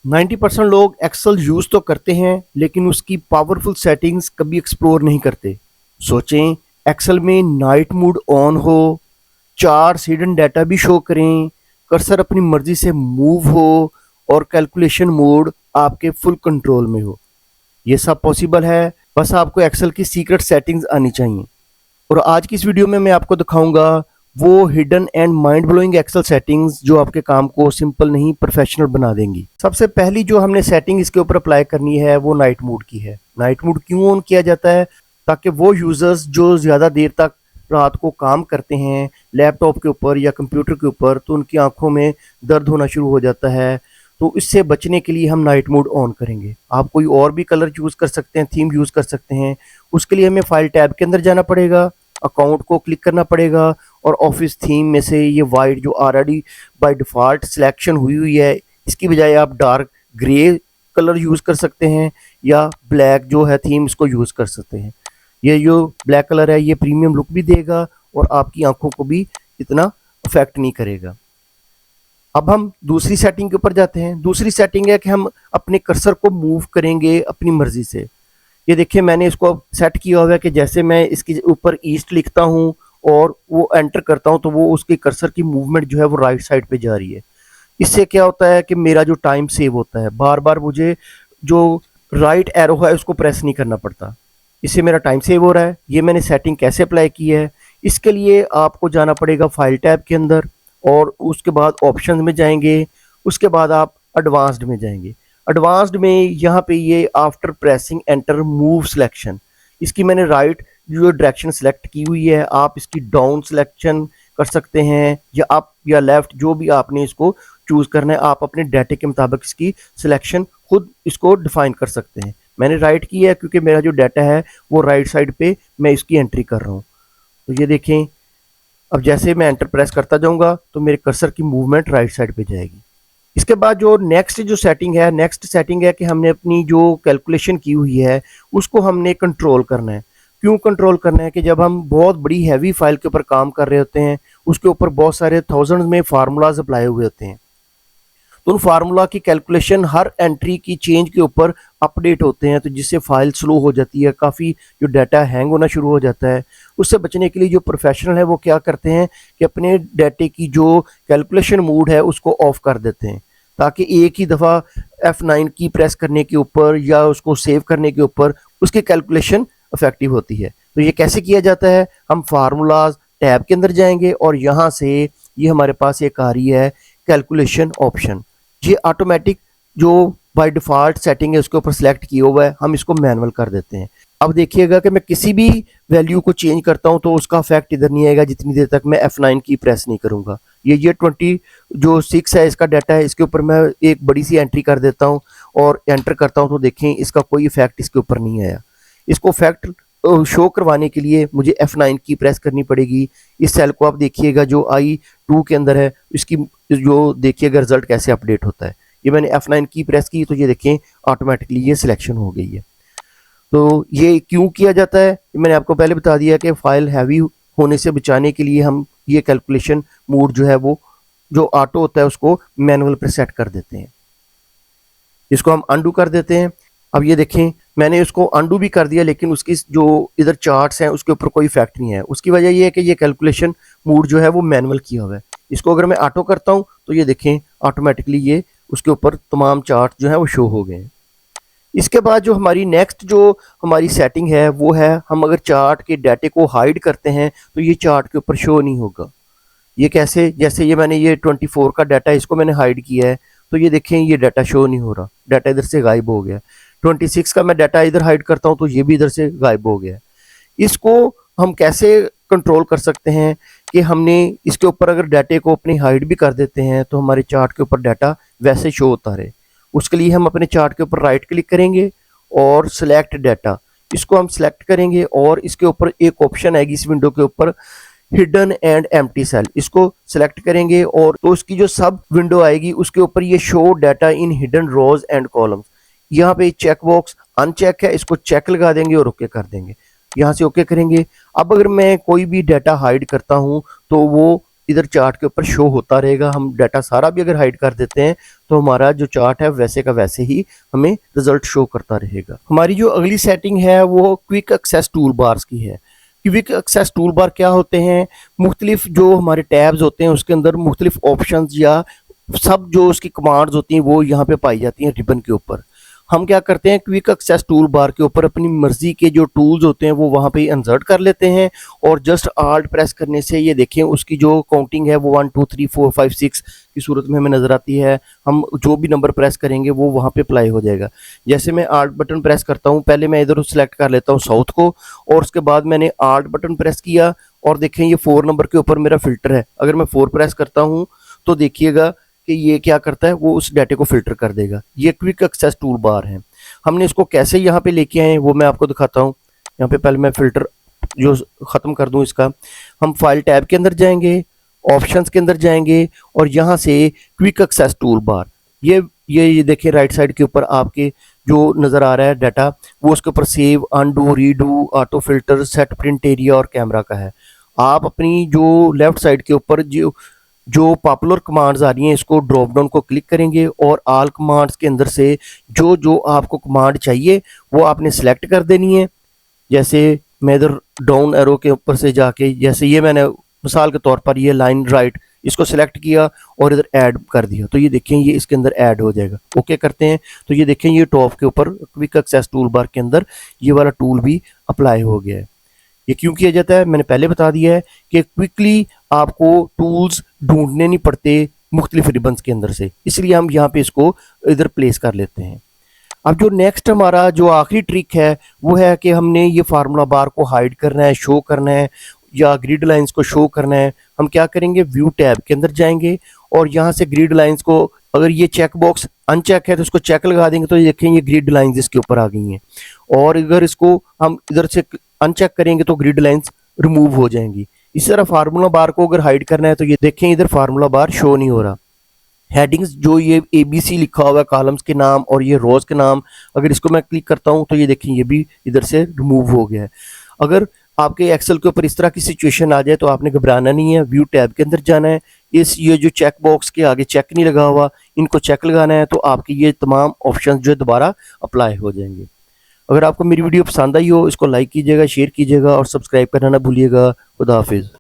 90% लोग Excel use तो करते हैं लेकिन उसकी पावरफुल सेटिंग्स कभी एक्सप्लोर नहीं करते। सोचें, एक्सेल में नाइट मोड ऑन हो, चार्ट्स हिडन डाटा भी शो करें, कर्सर अपनी मर्जी से मूव हो और कैलकुलेशन मोड आपके फुल कंट्रोल में हो। ये सब पॉसिबल है, बस आपको एक्सेल की सीक्रेट सेटिंग्स आनी चाहिए। और आज की इस वीडियो में मैं आपको दिखाऊंगा वो hidden and mind blowing Excel settings जो आपके काम को सिंपल नहीं प्रोफेशनल बना देंगी। सबसे पहली जो हमने सेटिंग इसके ऊपर अप्लाई करनी है वो नाइट मोड की है। नाइट मोड क्यों ऑन किया जाता है? ताकि वो यूजर्स जो ज़्यादा देर तक रात को काम करते हैं लैपटॉप के ऊपर या कंप्यूटर के ऊपर, तो उनकी आंखों में दर्द होना शुरू हो जाता है। तो इससे बचने के लिए हम नाइट मोड ऑन करेंगे। आप कोई और भी कलर यूज़ कर सकते हैं, थीम यूज़ कर सकते हैं। उसके लिए हमें फाइल टैब के अंदर जाना पड़ेगा, अकाउंट को क्लिक करना पड़ेगा और ऑफिस थीम में से ये वाइट जो ऑलरेडी बाय डिफ़ॉल्ट सिलेक्शन हुई हुई है, इसकी बजाय आप डार्क ग्रे कलर यूज़ कर सकते हैं या ब्लैक जो है थीम इसको यूज़ कर सकते हैं। ये जो ब्लैक कलर है ये प्रीमियम लुक भी देगा और आपकी आंखों को भी इतना अफेक्ट नहीं करेगा। अब हम दूसरी सेटिंग के ऊपर जाते हैं। दूसरी सेटिंग है कि हम अपने कर्सर को मूव करेंगे अपनी मर्जी से। ये देखिए, मैंने इसको सेट किया हुआ है कि जैसे मैं इसके ऊपर ईस्ट लिखता हूँ और वो एंटर करता हूँ तो वो उसके कर्सर की मूवमेंट जो है वो राइट साइड पे जा रही है। इससे क्या होता है कि मेरा जो टाइम सेव होता है, बार बार मुझे जो राइट एरो है उसको प्रेस नहीं करना पड़ता। इससे मेरा टाइम सेव हो रहा है। ये मैंने सेटिंग कैसे अप्लाई की है? इसके लिए आपको जाना पड़ेगा फाइल टैब के अंदर और उसके बाद ऑप्शंस में जाएंगे। उसके बाद आप एडवांस्ड में जाएंगे। एडवांस्ड में यहाँ पे ये after pressing enter move selection, इसकी मैंने राइट जो डायरेक्शन सेलेक्ट की हुई है, आप इसकी डाउन सिलेक्शन कर सकते हैं या अप या लेफ्ट, जो भी आपने इसको चूज करना है। आप अपने डाटे के मुताबिक इसकी सिलेक्शन खुद इसको डिफाइन कर सकते हैं। मैंने राइट की है क्योंकि मेरा जो डाटा है वो राइट साइड पे मैं इसकी एंट्री कर रहा हूँ। तो ये देखें, अब जैसे मैं एंटर प्रेस करता जाऊंगा तो मेरे कर्सर की मूवमेंट राइट साइड पे जाएगी। इसके बाद जो नेक्स्ट सेटिंग है कि हमने अपनी जो कैलकुलेशन की हुई है उसको हमने कंट्रोल करना है। क्यों कंट्रोल करना है? कि जब हम बहुत बड़ी हैवी फाइल के ऊपर काम कर रहे होते हैं, उसके ऊपर बहुत सारे थाउजेंड में फार्मूलाज अप्लाई हुए होते हैं, तो उन फार्मूला की कैलकुलेशन हर एंट्री की चेंज के ऊपर अपडेट होते हैं, तो जिससे फाइल स्लो हो जाती है, काफ़ी जो डाटा हैंग होना शुरू हो जाता है। उससे बचने के लिए जो प्रोफेशनल है वो क्या करते हैं कि अपने डाटे की जो कैलकुलेशन मोड है उसको ऑफ कर देते हैं, ताकि एक ही दफ़ा F9 की प्रेस करने के ऊपर या उसको सेव करने के ऊपर उसकी कैलकुलेशन इफेक्टिव होती है। तो ये कैसे किया जाता है? हम फार्मूलाज टैब के अंदर जाएंगे और यहाँ से ये हमारे पास एक आ रही है कैलकुलेशन ऑप्शन। ये ऑटोमेटिक जो बाय डिफ़ॉल्ट सेटिंग है उसके ऊपर सेलेक्ट किया हुआ है, हम इसको मैनुअल कर देते हैं। अब देखिएगा कि मैं किसी भी वैल्यू को चेंज करता हूं तो उसका इफेक्ट इधर नहीं आएगा जितनी देर तक मैं F9 की प्रेस नहीं करूंगा। ये 20 जो 6 है इसका डाटा है, इसके ऊपर मैं एक बड़ी सी एंट्री कर देता हूं और एंटर करता हूं तो देखें इसका कोई इफेक्ट इसके ऊपर नहीं आया। इसको इफेक्ट शो करवाने के लिए मुझे F9 की प्रेस करनी पड़ेगी। इस सेल को आप देखिएगा जो I2 के अंदर है, इसकी जो देखिएगा रिजल्ट कैसे अपडेट होता है। ये मैंने F9 की प्रेस की तो ये देखें ऑटोमेटिकली ये सिलेक्शन हो गई है। तो ये क्यों किया जाता है मैंने आपको पहले बता दिया कि फाइल हैवी होने से बचाने के लिए हम ये कैलकुलेशन मोड जो है वो जो ऑटो होता है उसको मैनुअल पर सेट कर देते हैं। इसको हम अनडू कर देते हैं। अब ये देखें, मैंने उसको अनडू भी कर दिया लेकिन उसकी जो इधर चार्ट्स हैं उसके ऊपर कोई इफेक्ट नहीं है। उसकी वजह ये है कि ये कैलकुलेशन मोड जो है वो मैनुअल किया हुआ है। इसको अगर मैं ऑटो करता हूँ तो ये देखें ऑटोमेटिकली ये उसके ऊपर तमाम चार्ट जो है वो शो हो गए हैं। इसके बाद जो हमारी नेक्स्ट जो हमारी सेटिंग है वो है, हम अगर चार्ट के डाटे को हाइड करते हैं तो ये चार्ट के ऊपर शो नहीं होगा। ये कैसे? जैसे ये मैंने ये 24 का डाटा है इसको मैंने हाइड किया है तो ये देखें ये डाटा शो नहीं हो रहा, डाटा इधर से गायब हो गया। 26 का मैं डाटा इधर हाइड करता हूँ तो ये भी इधर से गायब हो गया। इसको हम कैसे कंट्रोल कर सकते हैं कि हमने इसके ऊपर अगर डाटे को अपनी हाइड भी कर देते हैं तो हमारे चार्ट के ऊपर डाटा वैसे शो होता रहे। उसके लिए हम अपने चार्ट के ऊपर राइट क्लिक करेंगे और सिलेक्ट डाटा, इसको हम सिलेक्ट करेंगे और इसके ऊपर एक ऑप्शन आएगी इस विंडो के ऊपर हिडन एंड एम्प्टी सेल, इसको सिलेक्ट करेंगे और तो उसकी जो सब विंडो आएगी उसके ऊपर ये show data in hidden rows and columns, यहाँ पे चेक बॉक्स अनचेक है, इसको चेक लगा देंगे और ओके कर देंगे। यहाँ से ओके करेंगे। अब अगर मैं कोई भी डाटा हाइड करता हूँ तो वो इधर चार्ट के ऊपर शो होता रहेगा। हम डाटा सारा भी अगर हाइड कर देते हैं तो हमारा जो चार्ट है वैसे का वैसे ही हमें रिजल्ट शो करता रहेगा। हमारी जो अगली सेटिंग है वो क्विक एक्सेस टूल बार्स की है। क्विक एक्सेस टूल बार क्या होते हैं? मुख्तलिफ जो हमारे टैब्स होते हैं उसके अंदर मुख्तलिफ ऑप्शंस या सब जो उसकी कमांड्स होती हैं वो यहाँ पे पाई जाती हैं रिबन के ऊपर। हम क्या करते हैं, क्विक एक्सेस टूल बार के ऊपर अपनी मर्जी के जो टूल्स होते हैं वो वहाँ पे इंसर्ट कर लेते हैं और जस्ट आल्ट प्रेस करने से ये देखें उसकी जो काउंटिंग है वो 1 2 3 4 5 6 की सूरत में हमें नज़र आती है। हम जो भी नंबर प्रेस करेंगे वो वहाँ पे अप्लाई हो जाएगा। जैसे मैं आल्ट बटन प्रेस करता हूँ, पहले मैं इधर सेलेक्ट कर लेता हूँ साउथ को और उसके बाद मैंने आल्ट बटन प्रेस किया और देखें ये 4 नंबर के ऊपर मेरा फिल्टर है। अगर मैं 4 प्रेस करता हूँ तो देखिएगा कि ये क्या करता है, वो उस डाटे को फिल्टर कर देगा। ये क्विक एक्सेस टूल बार है। हमने इसको कैसे यहाँ पे लेके आए वो मैं आपको दिखाता हूँ। यहाँ पे पहले मैं फिल्टर जो ख़त्म कर दूँ इसका, हम फाइल टैब के अंदर जाएंगे, ऑप्शंस के अंदर जाएंगे और यहाँ से क्विक एक्सेस टूल बार ये देखिए राइट साइड के ऊपर आपके जो नज़र आ रहा है डाटा वो उसके ऊपर save, undo, redo, auto filter, set print area और कैमरा का है। आप अपनी जो लेफ्ट साइड के ऊपर जो पॉपुलर कमांड्स आ रही हैं इसको ड्रॉप डाउन को क्लिक करेंगे और ऑल कमांड्स के अंदर से जो जो आपको कमांड चाहिए वो आपने सेलेक्ट कर देनी है। जैसे मैं इधर डाउन एरो के ऊपर से जाके, जैसे ये मैंने मिसाल के तौर पर ये लाइन राइट इसको सिलेक्ट किया और इधर ऐड कर दिया तो ये देखें ये इसके अंदर ऐड हो जाएगा। ओके करते हैं तो ये देखें ये टॉप के ऊपर क्विक एक्सेस टूल बार के अंदर ये वाला टूल भी अप्लाई हो गया है। ये क्यों किया जाता है मैंने पहले बता दिया है कि क्विकली आपको टूल्स ढूंढने नहीं पड़ते मुख्तलिफ रिबन्स के अंदर से, इसलिए हम यहाँ पे इसको इधर प्लेस कर लेते हैं। अब जो नेक्स्ट हमारा जो आखिरी ट्रिक है वो है कि हमने ये फार्मूला बार को हाइड करना है, शो करना है या ग्रिड लाइंस को शो करना है। हम क्या करेंगे, व्यू टैब के अंदर जाएंगे और यहाँ से ग्रिड लाइंस को, अगर ये चेक बॉक्स अनचेक है तो इसको चेक लगा देंगे तो ये देखें ये ग्रिड लाइंस इसके ऊपर आ गई हैं और अगर इसको हम इधर से अनचेक करेंगे तो ग्रिड लाइंस रिमूव हो जाएंगी। इसी तरह फार्मूला बार को अगर हाइड करना है तो ये देखें इधर फार्मूला बार शो नहीं हो रहा। हेडिंग्स जो ये ABC लिखा हुआ है कॉलम्स के नाम और ये रोज के नाम, अगर इसको मैं क्लिक करता हूँ तो ये देखें ये भी इधर से रिमूव हो गया है। अगर आपके एक्सेल के ऊपर इस तरह की सिचुएशन आ जाए तो आपने घबराना नहीं है, व्यू टैब के अंदर जाना है, ये जो चेक बॉक्स के आगे चेक नहीं लगा हुआ इनको चेक लगाना है तो आपके ये तमाम ऑप्शन जो है दोबारा अप्लाई हो जाएंगे। अगर आपको मेरी वीडियो पसंद आई हो इसको लाइक कीजिएगा, शेयर कीजिएगा और सब्सक्राइब करना ना भूलिएगा। खुदा हाफिज़।